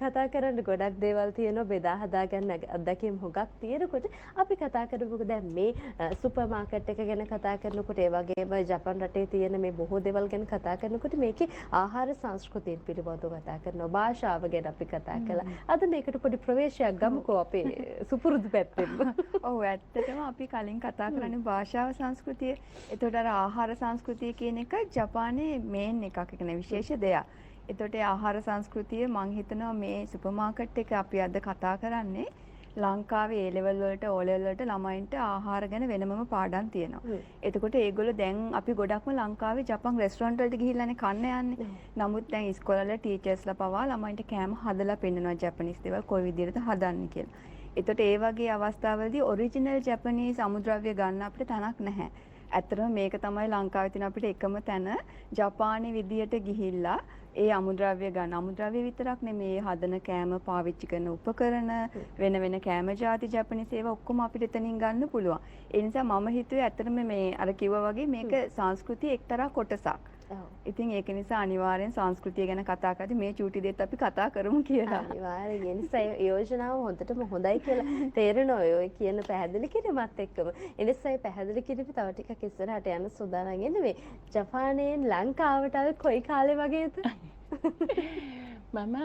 කතා කරන්න ගොඩක් දේවල් තියෙනවා බෙදා හදා ගන්න අත්දැකීම් හුඟක් තියෙනකොට අපි කතා කරමුකෝ දැන් මේ සුපර් මාකට් එක ගැන කතා කරනකොට ඒ වගේම ජපාන් රටේ තියෙන මේ බොහෝ දේවල් ගැන කතා කරනකොට මේකේ ආහාර සංස්කෘතිය පිළිබඳව කතා කරනවා භාෂාව ගැන අපි කතා කළා. අද මේකට පොඩි ප්‍රවේශයක් ගමුකෝ අපේ සුපුරුදු පැත්තෙන්. ඔව් ඇත්තටම අපි කලින් කතා කරන්නේ භාෂාව සංස්කෘතිය. එතකොට අර ආහාර සංස්කෘතිය කියන එක ජපානයේ මේන් එකක් කියන විශේෂ දෙයක්. එතකොට ආහාර සංස්කෘතිය මම හිතනවා මේ සුපර් මාකට් එක අපි අද කතා කරන්නේ ලංකාවේ A level වලට O level වලට ළමයින්ට ආහාර ගැන වෙනමම පාඩම් තියෙනවා. එතකොට ඒගොල්ලෝ දැන් අපි ගොඩක්ම ලංකාවේ ජපන් රෙස්ටොරන්ට් වලට ගිහිල්ලානේ කන්න යන්නේ. නමුත් දැන් ඉස්කෝලවල ටීචර්ස්ලා පවා ළමයින්ට කෑම හදලා පෙන්නනවා ජපනිස් දේවල් කොයි විදිහට හදන්නේ කියලා. එතකොට ඒ වගේ අවස්ථාවලදී ඔරිජිනල් ජපනීස් අමුද්‍රව්‍ය ගන්න අපිට තැනක් නැහැ. ඇත්තටම මේක තමයි ලංකාවේ තියෙන අපිට එකම තැන ජපානයේ විදියට ගිහිල්ලා ඒ අමුද්‍රව්‍ය ගන්න. අමුද්‍රව්‍ය විතරක් නෙමේ හදන කෑම පාවිච්චි කරන උපකරණ වෙන වෙන කෑම ಜಾති ජපනීස් ඒවා ඔක්කොම අපිට එතනින් ගන්න පුළුවන්. ඒ නිසා මම හිතුවේ ඇත්තටම මේ අර කිව්වා වගේ මේක සංස්කෘතියේ එක්තරා කොටසක්. ඉතින් ඒක නිසා අනිවාර්යෙන් සංස්කෘතිය ගැන කතා කරද්දී මේ චූටි දෙත් අපි කතා කරමු කියලා. අනිවාර්යෙන්. ඒ නිසා යෝජනාව හොඳටම හොඳයි කියලා තේරෙනවා ඔය කියන පැහැදිලි කිරීමත් එක්කම. ඒ නිසා මේ පැහැදිලි කිරීම තව ටිකක් ඉස්සරහට යන සූදානම් ඉන්නේ මේ ජපානයෙන් ලංකාවට ආවේ කොයි කාලේ වගේද? මම